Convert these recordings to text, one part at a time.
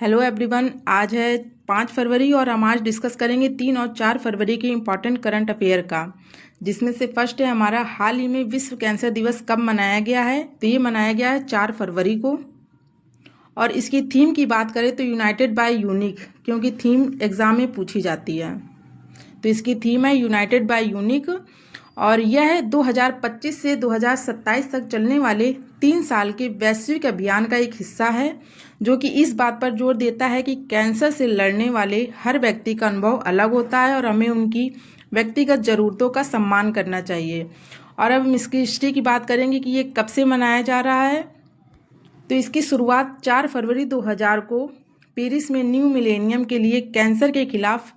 Hello everyone, आज है 5 फरवरी और हम आज डिस्कस करेंगे 3 और 4 फरवरी के इम्पॉर्टेंट करंट अफेयर का, जिसमें से फर्स्ट है हमारा हाल ही में विश्व कैंसर दिवस कब मनाया गया है। तो ये मनाया गया है 4 फरवरी को। और इसकी थीम की बात करें तो यूनाइटेड बाय यूनिक, क्योंकि थीम एग्ज़ाम में पूछी जाती है। तो इसकी थीम है यूनाइटेड बाय यूनिक और यह 2025 से 2027 तक चलने वाले 3 साल के वैश्विक अभियान का एक हिस्सा है, जो कि इस बात पर जोर देता है कि कैंसर से लड़ने वाले हर व्यक्ति का अनुभव अलग होता है और हमें उनकी व्यक्तिगत ज़रूरतों का सम्मान करना चाहिए। और अब हम इसकी हिस्ट्री की बात करेंगे कि ये कब से मनाया जा रहा है। तो इसकी शुरुआत 4 फरवरी 2000 को पेरिस में न्यू मिलेनियम के लिए कैंसर के खिलाफ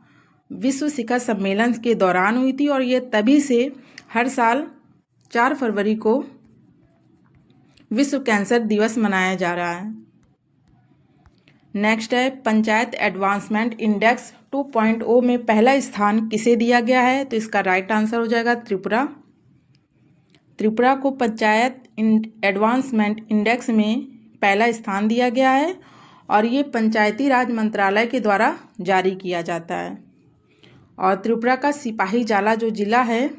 विश्व शिखर सम्मेलन के दौरान हुई थी और ये तभी से हर साल 4 फरवरी को विश्व कैंसर दिवस मनाया जा रहा है। नेक्स्ट है पंचायत एडवांसमेंट इंडेक्स 2.0 में पहला स्थान किसे दिया गया है। तो इसका राइट आंसर हो जाएगा त्रिपुरा। त्रिपुरा को पंचायत एडवांसमेंट इंडेक्स में पहला स्थान दिया गया है और ये पंचायती राज मंत्रालय के द्वारा जारी किया जाता है। और त्रिपुरा का सिपाही जाला जो ज़िला है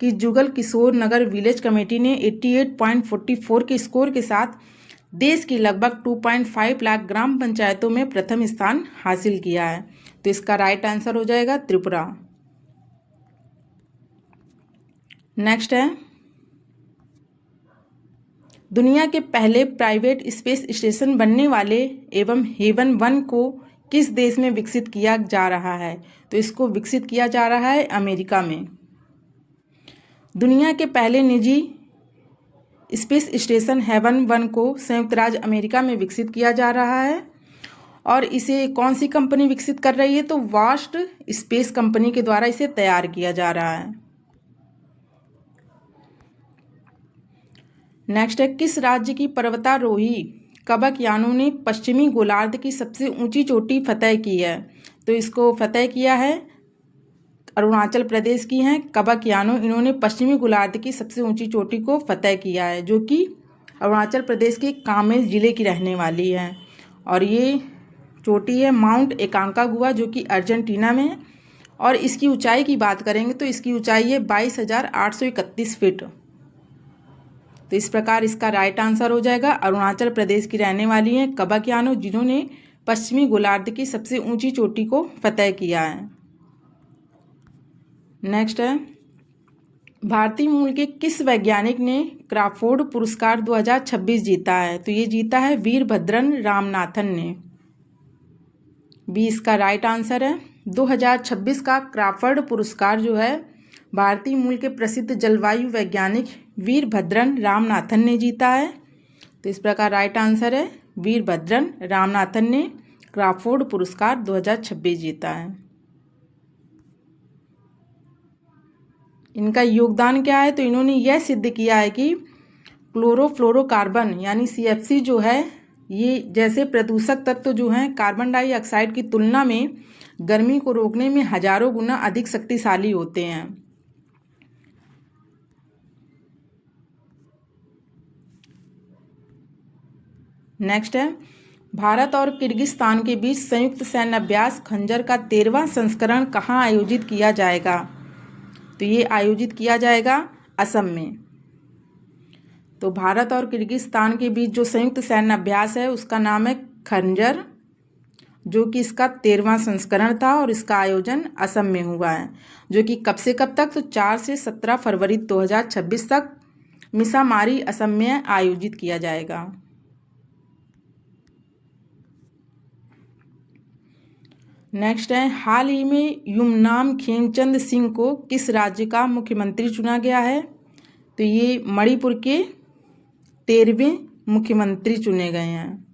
कि जुगल किशोर नगर विलेज कमेटी ने 88.44 के स्कोर के साथ देश की लगभग 2.5 लाख ग्राम पंचायतों में प्रथम स्थान हासिल किया है। तो इसका राइट आंसर हो जाएगा त्रिपुरा। नेक्स्ट है दुनिया के पहले प्राइवेट स्पेस स्टेशन बनने वाले एवं हेवन 1 को किस देश में विकसित किया जा रहा है। तो इसको विकसित किया जा रहा है अमेरिका में। दुनिया के पहले निजी स्पेस स्टेशन हेवन 1 को संयुक्त राज्य अमेरिका में विकसित किया जा रहा है और इसे कौन सी कंपनी विकसित कर रही है। तो वास्ट स्पेस कंपनी के द्वारा इसे तैयार किया जा रहा है। नेक्स्ट है किस राज्य की पर्वतारोही कबक यानू ने पश्चिमी गोलार्ध की सबसे ऊंची चोटी फतह की है। तो इसको फतह किया है अरुणाचल प्रदेश की हैं कबक यानू। इन्होंने पश्चिमी गोलार्ध की सबसे ऊंची चोटी को फतह किया है, जो कि अरुणाचल प्रदेश के कामेंग जिले की रहने वाली है। और ये चोटी है माउंट एकांकागुआ, जो कि अर्जेंटीना में है। और इसकी ऊंचाई की बात करेंगे तो इसकी ऊंचाई है 22,831 फीट। तो इस प्रकार इसका राइट आंसर हो जाएगा अरुणाचल प्रदेश की रहने वाली हैं कबक यानू, जिन्होंने पश्चिमी गोलार्ध की सबसे ऊंची चोटी को फतह किया है। नेक्स्ट है भारतीय मूल के किस वैज्ञानिक ने क्राफोर्ड पुरस्कार 2026 जीता है। तो ये जीता है वीरभद्रन रामनाथन ने। बी इसका राइट आंसर है। 2026 का क्राफोर्ड पुरस्कार जो है भारतीय मूल के प्रसिद्ध जलवायु वैज्ञानिक वीरभद्रन रामनाथन ने जीता है। तो इस प्रकार राइट आंसर है वीरभद्रन रामनाथन ने क्राफोर्ड पुरस्कार 2026 जीता है। इनका योगदान क्या है। तो इन्होंने यह सिद्ध किया है कि क्लोरोफ्लोरोकार्बन यानी CFC जो है, ये जैसे प्रदूषक तत्व जो हैं कार्बन डाइऑक्साइड की तुलना में गर्मी को रोकने में हजारों गुना अधिक शक्तिशाली होते हैं। नेक्स्ट है भारत और किर्गिस्तान के बीच संयुक्त सैन्य अभ्यास खंजर का 13वां संस्करण कहाँ आयोजित किया जाएगा। तो ये आयोजित किया जाएगा असम में। तो भारत और किर्गिस्तान के बीच जो संयुक्त सैन्य अभ्यास है उसका नाम है खंजर, जो कि इसका 13वां संस्करण था और इसका आयोजन असम में हुआ है, जो कि कब से कब तक। तो 4 से 17 फरवरी 2026 तक मिसामारी असम में आयोजित किया जाएगा। नेक्स्ट है हाल ही में युमनाम खेमचंद सिंह को किस राज्य का मुख्यमंत्री चुना गया है। तो ये मणिपुर के 13वें मुख्यमंत्री चुने गए हैं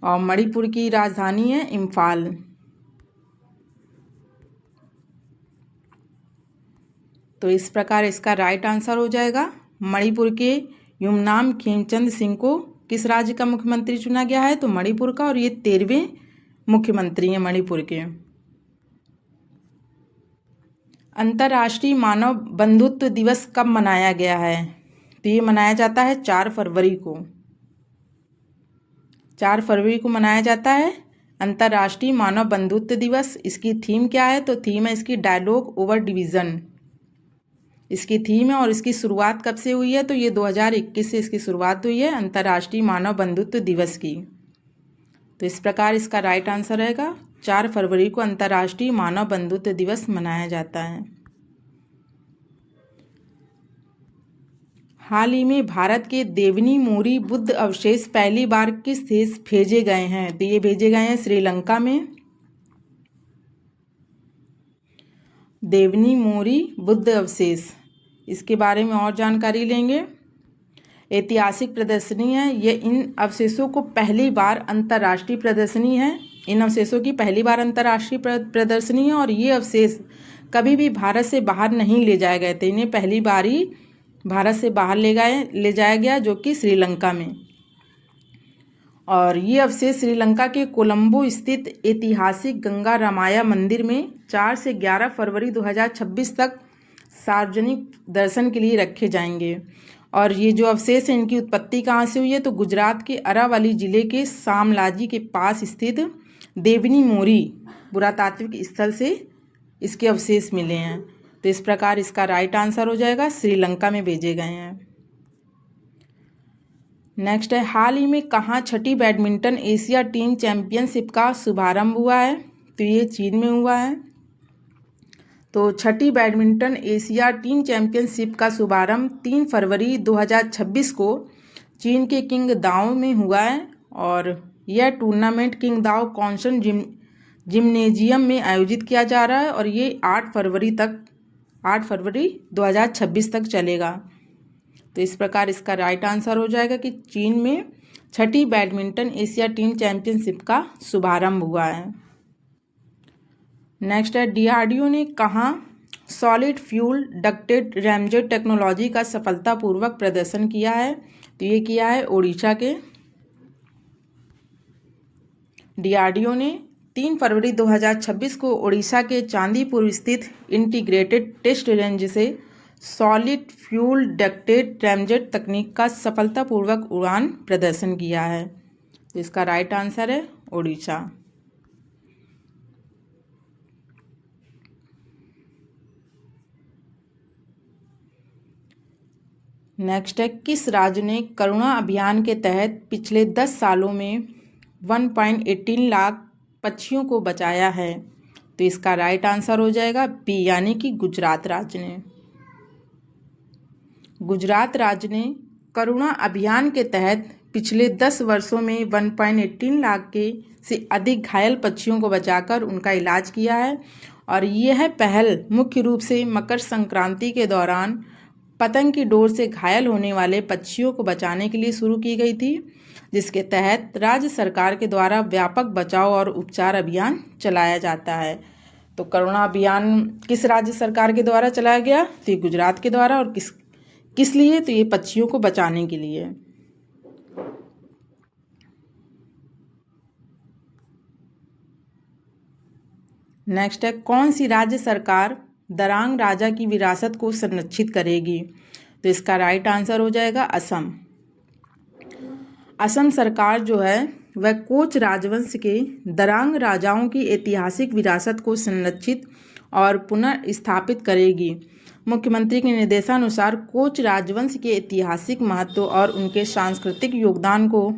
और मणिपुर की राजधानी है इम्फाल। तो इस प्रकार इसका राइट आंसर हो जाएगा मणिपुर के युमनाम खेमचंद सिंह को किस राज्य का मुख्यमंत्री चुना गया है। तो मणिपुर का, और ये 13वें मुख्यमंत्री हैं मणिपुर के। अंतर्राष्ट्रीय मानव बंधुत्व दिवस कब मनाया गया है। तो ये मनाया जाता है 4 फरवरी को। 4 फरवरी को मनाया जाता है अंतर्राष्ट्रीय मानव बंधुत्व दिवस। इसकी थीम क्या है? तो थीम है इसकी डायलॉग ओवर डिवीज़न, इसकी थीम है। और इसकी शुरुआत कब से हुई है? तो ये 2021 से इसकी शुरुआत हुई है अंतर्राष्ट्रीय मानव बंधुत्व दिवस की। तो इस प्रकार इसका राइट आंसर रहेगा 4 फरवरी को अंतर्राष्ट्रीय मानव बंधुत्व दिवस मनाया जाता है। हाल ही में भारत के देवनी मोरी बुद्ध अवशेष पहली बार किस देश भेजे गए हैं? तो ये भेजे गए हैं श्रीलंका में। देवनी मोरी बुद्ध अवशेष, इसके बारे में और जानकारी लेंगे। ऐतिहासिक प्रदर्शनी है ये, इन अवशेषों को पहली बार अंतर्राष्ट्रीय प्रदर्शनी है, इन अवशेषों की पहली बार अंतर्राष्ट्रीय प्रदर्शनी है। और ये अवशेष कभी भी भारत से बाहर नहीं ले जाए गए थे, इन्हें पहली बार ही भारत से बाहर ले जाया गया, जो कि श्रीलंका में। और ये अवशेष श्रीलंका के कोलंबो स्थित ऐतिहासिक गंगा रामाया मंदिर में 4 से 11 फरवरी 2026 तक सार्वजनिक दर्शन के लिए रखे जाएंगे। और ये जो अवशेष हैं इनकी उत्पत्ति कहाँ से हुई है? तो गुजरात के अरावली जिले के शामलाजी के पास स्थित देवनी मोरी पुरातात्विक स्थल से इसके अवशेष मिले हैं। तो इस प्रकार इसका राइट आंसर हो जाएगा श्रीलंका में भेजे गए हैं। नेक्स्ट है, हाल ही में कहाँ छठी बैडमिंटन एशिया टीम चैंपियनशिप का शुभारंभ हुआ है? तो ये चीन में हुआ है। तो छठी बैडमिंटन एशिया टीम चैंपियनशिप का शुभारंभ 3 फरवरी 2026 को चीन के किंगदाओ में हुआ है। और यह टूर्नामेंट किंगदाओ कॉन्सन जिम्नेजियम में आयोजित किया जा रहा है और ये 8 फरवरी 2026 तक चलेगा। तो इस प्रकार इसका राइट आंसर हो जाएगा कि चीन में छठी बैडमिंटन एशिया टीम चैंपियनशिप का शुभारंभ हुआ है। नेक्स्ट है, डीआरडीओ ने कहाँ solid fuel ducted ramjet technology का सफलतापूर्वक प्रदर्शन किया है? तो ये किया है ओडिशा के। डीआरडीओ ने 3 फरवरी 2026 को ओडिशा के चांदीपुर स्थित इंटीग्रेटेड टेस्ट रेंज से सॉलिड फ्यूल डक्टेड रैमजेट तकनीक का सफलतापूर्वक उड़ान प्रदर्शन किया है। तो इसका राइट आंसर है ओडिशा। नेक्स्ट है, किस राज्य ने करुणा अभियान के तहत पिछले 10 सालों में 1.18 लाख पक्षियों को बचाया है? तो इसका राइट आंसर हो जाएगा बी, यानी कि गुजरात राज्य ने। गुजरात राज्य ने करुणा अभियान के तहत पिछले 10 वर्षों में 1.18 लाख के से अधिक घायल पक्षियों को बचाकर उनका इलाज किया है। और यह पहल मुख्य रूप से मकर संक्रांति के दौरान पतंग की डोर से घायल होने वाले पक्षियों को बचाने के लिए शुरू की गई थी, जिसके तहत राज्य सरकार के द्वारा व्यापक बचाव और उपचार अभियान चलाया जाता है। तो करुणा अभियान किस राज्य सरकार के द्वारा चलाया गया? तो ये गुजरात के द्वारा। और किस लिए? तो ये पक्षियों को बचाने के लिए। नेक्स्ट है, कौन सी राज्य सरकार दरांग राजा की विरासत को संरक्षित करेगी? तो इसका राइट आंसर हो जाएगा असम। असम सरकार जो है वह कोच राजवंश के दरांग राजाओं की ऐतिहासिक विरासत को संरक्षित और पुनर्स्थापित करेगी। मुख्यमंत्री के निर्देशानुसार कोच राजवंश के ऐतिहासिक महत्व और उनके सांस्कृतिक योगदान को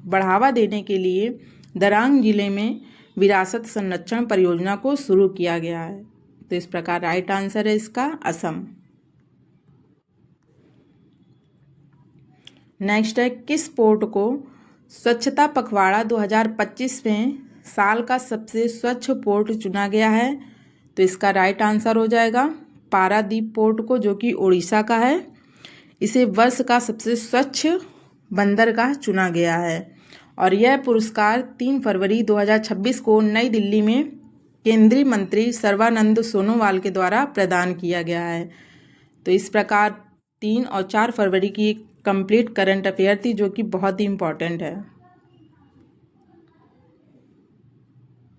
बढ़ावा देने के लिए दरांग जिले में विरासत संरक्षण परियोजना को शुरू किया गया है। तो इस प्रकार राइट आंसर है इसका असम। नेक्स्ट है, किस पोर्ट को स्वच्छता पखवाड़ा 2025 में साल का सबसे स्वच्छ पोर्ट चुना गया है? तो इसका राइट आंसर हो जाएगा पारादीप पोर्ट को, जो कि ओडिशा का है। इसे वर्ष का सबसे स्वच्छ बंदरगाह चुना गया है। और यह पुरस्कार 3 फरवरी 2026 को नई दिल्ली में केंद्रीय मंत्री सर्बानंद सोनोवाल के द्वारा प्रदान किया गया है। तो इस प्रकार 3 और 4 फरवरी की कंप्लीट करंट अफेयर थी, जो कि बहुत ही इम्पॉर्टेंट है।